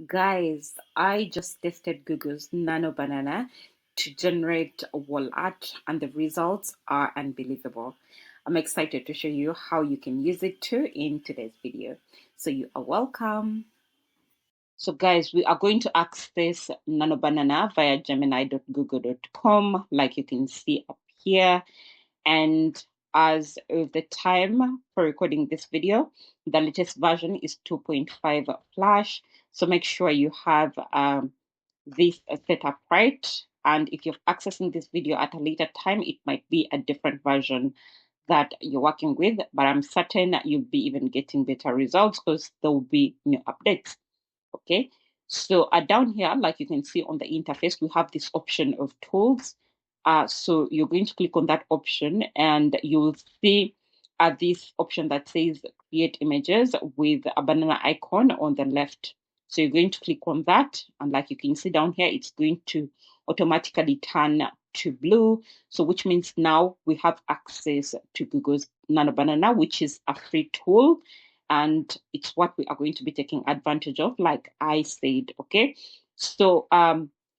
Guys, I just tested Google's Nano Banana to generate a wall art, and the results are unbelievable. I'm excited to show you how you can use it too in today's video. So you are welcome. So guys, we are going to access Nano Banana via gemini.google.com, like you can see up here. And as of the time for recording this video, the latest version is 2.5 Flash. So make sure you have this set up right. And if you're accessing this video at a later time, it might be a different version that you're working with, but I'm certain that you'll be even getting better results because there will be new updates. Okay, so down here, like you can see on the interface, we have this option of tools. So you're going to click on that option and you'll see this option that says create images with a banana icon on the left. So you're going to click on that, and like you can see down here, it's going to automatically turn to blue. So which means now we have access to Google's Nano Banana, which is a free tool, and it's what we are going to be taking advantage of, like I said. Okay, so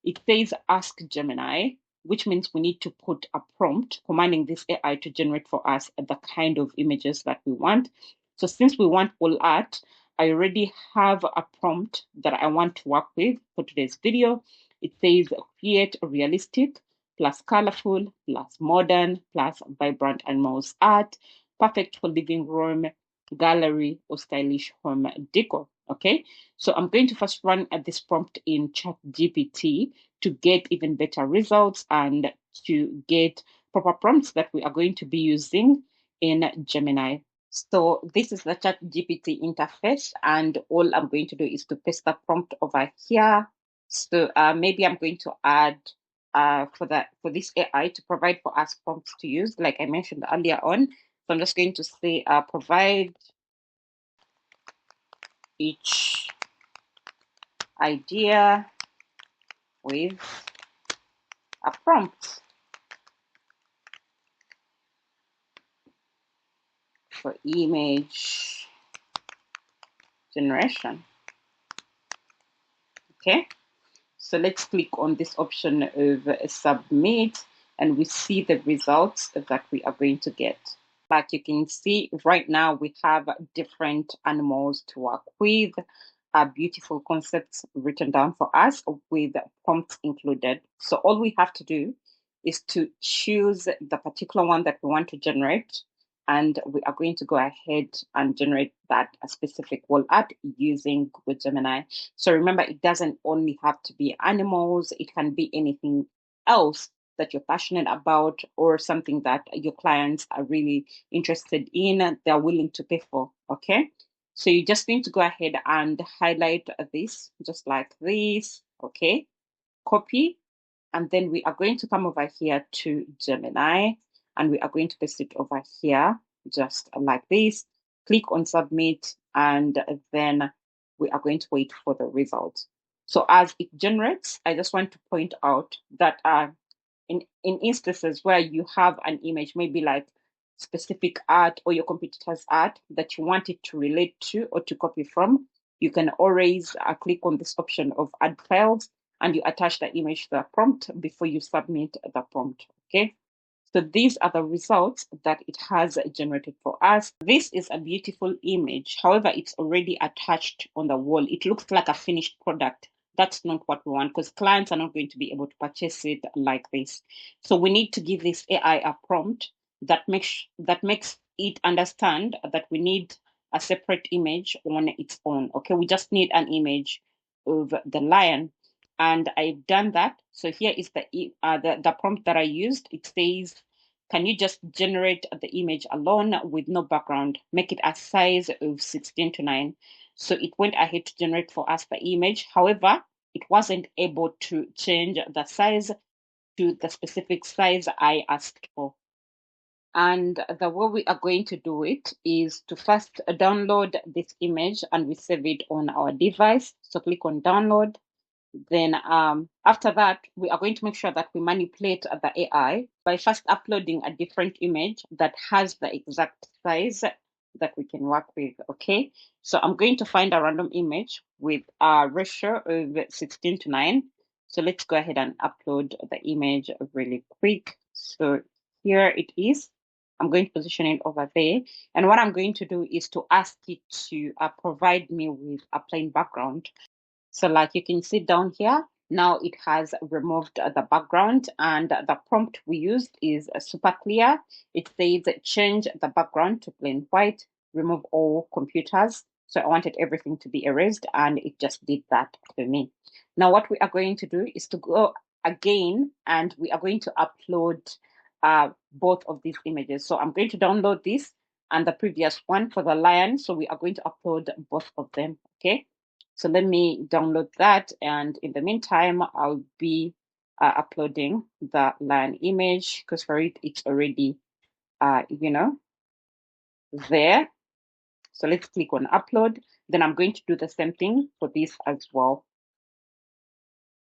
it says ask Gemini, which means we need to put a prompt commanding this AI to generate for us the kind of images that we want. So since we want all art, I already have a prompt that I want to work with for today's video. It says create realistic plus colorful plus modern plus vibrant animals art, perfect for living room, gallery, or stylish home decor. Okay, so I'm going to first run this prompt in ChatGPT to get even better results and to get proper prompts that we are going to be using in Gemini. So this is the ChatGPT interface, and all I'm going to do is to paste the prompt over here. So maybe I'm going to add for this AI to provide for us prompts to use, like I mentioned earlier on. So I'm just going to say provide each idea with a prompt for image generation. Okay, so let's click on this option of submit, and we see the results that we are going to get. Like you can see right now, we have different animals to work with, beautiful concepts written down for us with prompts included. So all we have to do is to choose the particular one that we want to generate, and we are going to go ahead and generate that specific wall art using Google Gemini. So remember, it doesn't only have to be animals, it can be anything else that you're passionate about or something that your clients are really interested in, they're willing to pay for. Okay, so you just need to go ahead and highlight this just like this. Okay, copy, and then we are going to come over here to Gemini and we are going to paste it over here just like this. Click on submit, and then we are going to wait for the result. So as it generates, I just want to point out that in instances where you have an image, maybe like specific art or your competitor's art that you want it to relate to or to copy from, you can always click on this option of add files and you attach the image to the prompt before you submit the prompt. Okay, so these are the results that it has generated for us. This is a beautiful image. However, it's already attached on the wall. It looks like a finished product. That's not what we want, because clients are not going to be able to purchase it like this. So we need to give this AI a prompt that makes it understand that we need a separate image on its own. Okay, we just need an image of the lion, and I've done that. So here is the prompt that I used. It says, can you just generate the image alone with no background? Make it a size of 16:9. So it went ahead to generate for us the image. However, it wasn't able to change the size to the specific size I asked for. And the way we are going to do it is to first download this image and we save it on our device. So click on download. Then after that, we are going to make sure that we manipulate the AI by first uploading a different image that has the exact size that we can work with. Okay, so I'm going to find a random image with a ratio of 16:9. So let's go ahead and upload the image really quick. So here it is. I'm going to position it over there. And what I'm going to do is to ask it to provide me with a plain background. So like you can see down here, now it has removed the background, and the prompt we used is super clear. It says change the background to plain white, remove all computers. So I wanted everything to be erased, and it just did that for me. Now what we are going to do is to go again, and we are going to upload both of these images. So I'm going to download this and the previous one for the lion. So we are going to upload both of them. Okay. So let me download that. And in the meantime, I'll be uploading the lion image because for it, it's already, there. So let's click on upload. Then I'm going to do the same thing for this as well.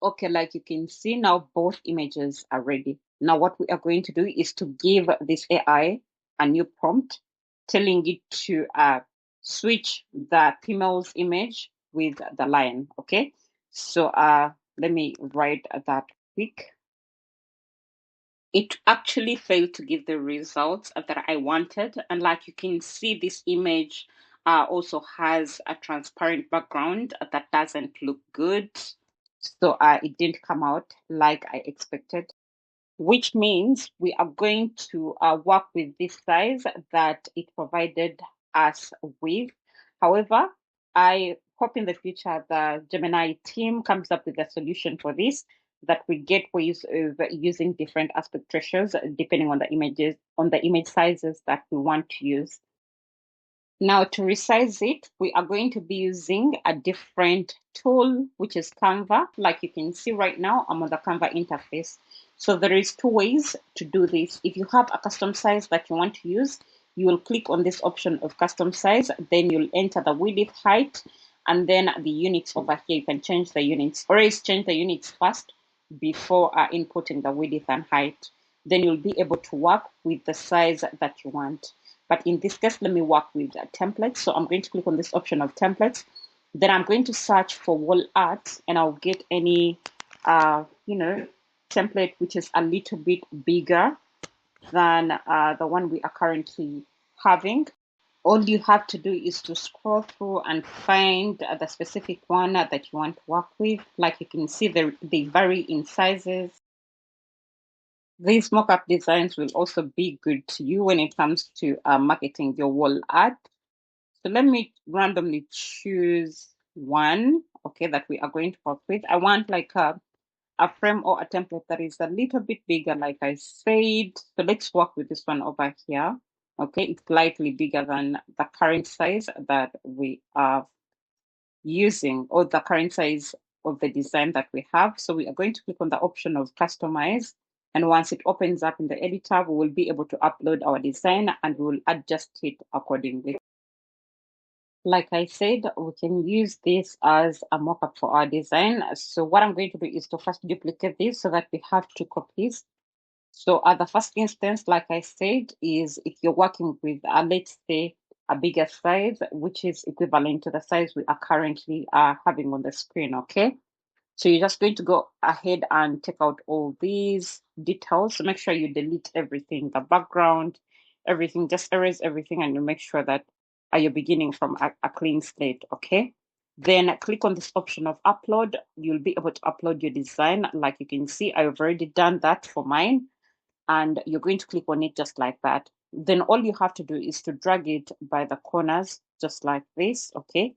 Okay, like you can see now, both images are ready. Now what we are going to do is to give this AI a new prompt, telling it to switch the female's image with the lion. Okay, so let me write that quick. It actually failed to give the results that I wanted. And like you can see, this image also has a transparent background that doesn't look good. So it didn't come out like I expected, which means we are going to work with this size that it provided us with. However, I hope in the future the Gemini team comes up with a solution for this, that we get ways of using different aspect ratios depending on the images, on the image sizes that we want to use. Now to resize it, we are going to be using a different tool, which is Canva. Like you can see right now, I'm on the Canva interface. So there is two ways to do this. If you have a custom size that you want to use, you will click on this option of custom size, then you'll enter the width, height, and then the units over here. You can change the units. Always change the units first before inputting the width and height. Then you'll be able to work with the size that you want. But in this case, let me work with templates. So I'm going to click on this option of templates. Then I'm going to search for wall art, and I'll get any, template which is a little bit bigger than the one we are currently having. All you have to do is to scroll through and find the specific one that you want to work with. Like you can see, they vary in sizes. These mock-up designs will also be good to you when it comes to marketing your wall art. So let me randomly choose one, okay, that we are going to work with. I want like a frame or a template that is a little bit bigger, like I said. So let's work with this one over here. Okay, it's slightly bigger than the current size that we are using, or the current size of the design that we have. So we are going to click on the option of customize. And once it opens up in the editor, we will be able to upload our design and we will adjust it accordingly. Like I said, we can use this as a mock-up for our design. So what I'm going to do is to first duplicate this so that we have two copies. So at the first instance, like I said, is if you're working with, let's say, a bigger size, which is equivalent to the size we are currently having on the screen, okay? So you're just going to go ahead and take out all these details. So make sure you delete everything, the background, everything, just erase everything, and you make sure that you're beginning from a clean slate, okay? Then click on this option of upload. You'll be able to upload your design. Like you can see, I've already done that for mine, and you're going to click on it just like that. Then all you have to do is to drag it by the corners, just like this, okay?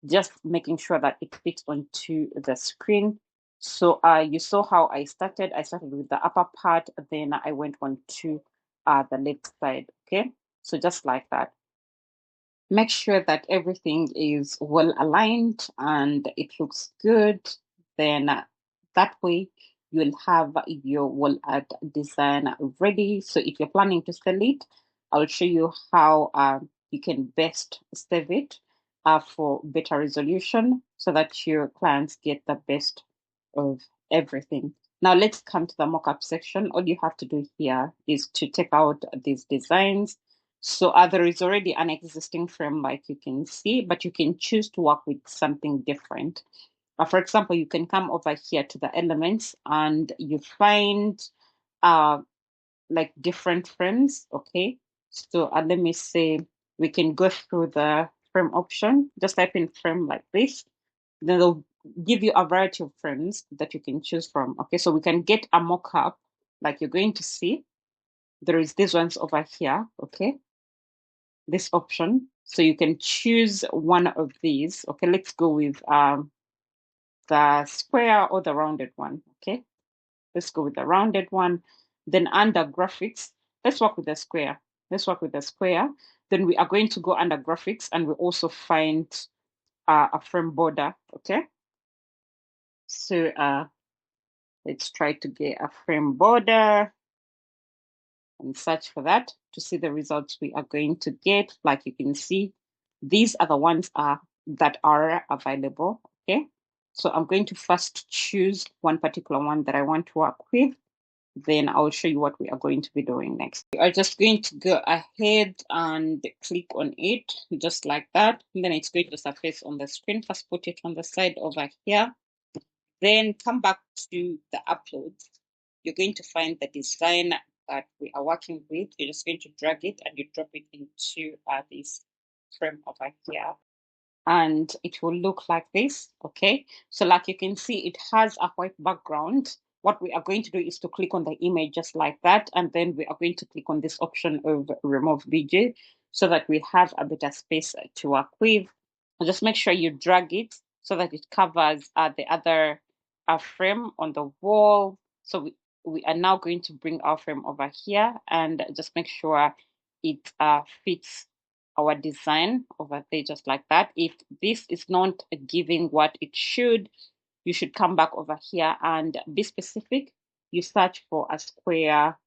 Just making sure that it fits onto the screen. So you saw how I started. I started with the upper part, then I went on to the left side, okay? So just like that. Make sure that everything is well aligned and it looks good. Then that way you'll have your wall art design ready. So if you're planning to sell it, I'll show you how you can best save it for better resolution so that your clients get the best of everything. Now let's come to the mockup section. All you have to do here is to take out these designs So there is already an existing frame, like you can see, but you can choose to work with something different. For example, you can come over here to the elements and you find uh, like different frames. Okay, so let me say we can go through the frame option. Just type in frame like this. Then they'll give you a variety of frames that you can choose from. Okay, so we can get a mock-up like you're going to see. There is these ones over here. Okay, this option. So you can choose one of these. Okay, let's go with the square or the rounded one. Okay, let's go with the rounded one. Then under graphics, let's work with the square. Let's work with the square. Then we are going to go under graphics and we also find a frame border. Okay, so let's try to get a frame border and search for that to see the results we are going to get. Like you can see, these are the ones that are available. Okay, so I'm going to first choose one particular one that I want to work with. Then I'll show you what we are going to be doing next. We are just going to go ahead and click on it just like that. And then it's going to surface on the screen. First put it on the side over here. Then come back to the uploads. You're going to find the design that we are working with. You're just going to drag it and you drop it into this frame over here. And it will look like this. Okay, so like you can see, it has a white background. What we are going to do is to click on the image just like that, and then we are going to click on this option of remove BG so that we have a better space to work with. Just make sure you drag it so that it covers the other frame on the wall. So we are now going to bring our frame over here and just make sure it fits our design over there just like that. If this is not giving what it should, you should come back over here and be specific. You search for a square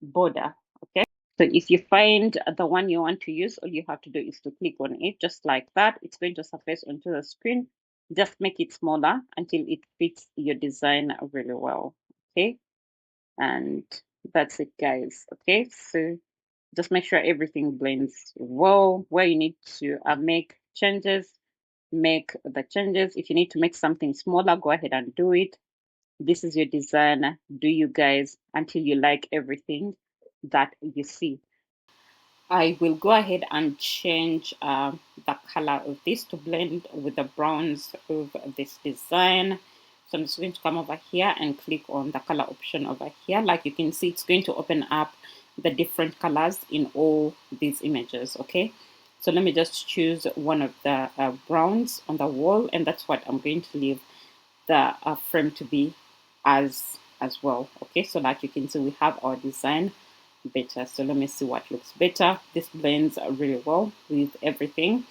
border. Okay, so if you find the one you want to use, all you have to do is to click on it just like that. It's going to surface onto the screen. Just make it smaller until it fits your design really well. Okay, and that's it, guys. Okay, so just make sure everything blends well. Where you need to make changes, make the changes. If you need to make something smaller, go ahead and do it. This is your design. Do you guys until you like everything that you see. I will go ahead and change the color of this to blend with the browns of this design. So I'm just going to come over here and click on the color option over here. Like you can see, it's going to open up the different colors in all these images. Okay, so let me just choose one of the browns on the wall, and that's what I'm going to leave the frame to be as well. Okay, so like you can see, we have our design better. So let me see what looks better. This blends really well with everything.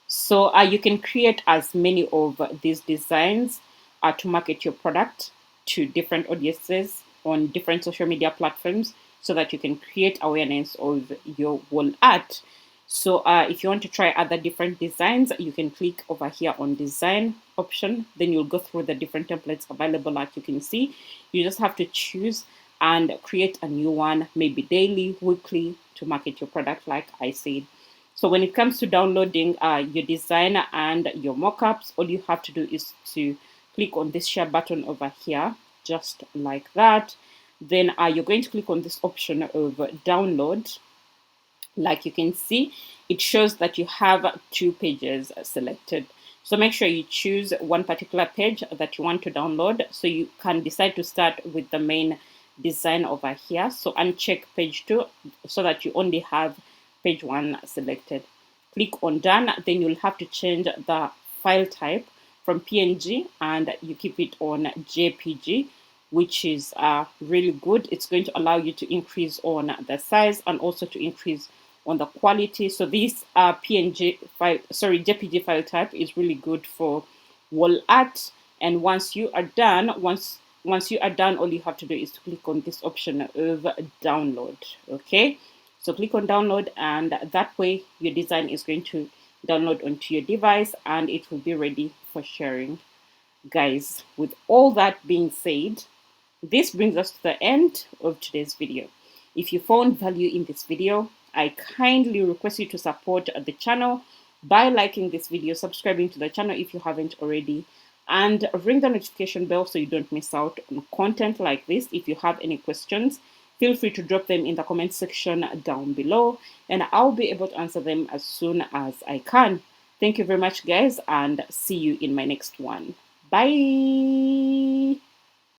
So you can create as many of these designs to market your product to different audiences on different social media platforms so that you can create awareness of your wall art. So if you want to try other different designs, you can click over here on design option. Then you'll go through the different templates available. Like you can see, you just have to choose and create a new one, maybe daily, weekly, to market your product, like I said. So when it comes to downloading your design and your mockups, all you have to do is to click on this share button over here, just like that. Then you're going to click on this option of download. Like you can see, it shows that you have 2 pages selected. So make sure you choose one particular page that you want to download. So you can decide to start with the main design over here. So uncheck page 2 so that you only have page 1 selected. Click on done. Then you'll have to change the file type from PNG and you keep it on JPG, which is really good. It's going to allow you to increase on the size and also to increase on the quality. So this PNG file, sorry, JPG file type is really good for wall art. And once you are done, once you are done, all you have to do is to click on this option of download. Okay, so click on download, and that way your design is going to download onto your device and it will be ready for sharing. Guys, with all that being said, this brings us to the end of today's video. If you found value in this video, I kindly request you to support the channel by liking this video, subscribing to the channel if you haven't already, and ring the notification bell so you don't miss out on content like this. If you have any questions, feel free to drop them in the comment section down below, and I'll be able to answer them as soon as I can. Thank you very much, guys, and see you in my next one. Bye.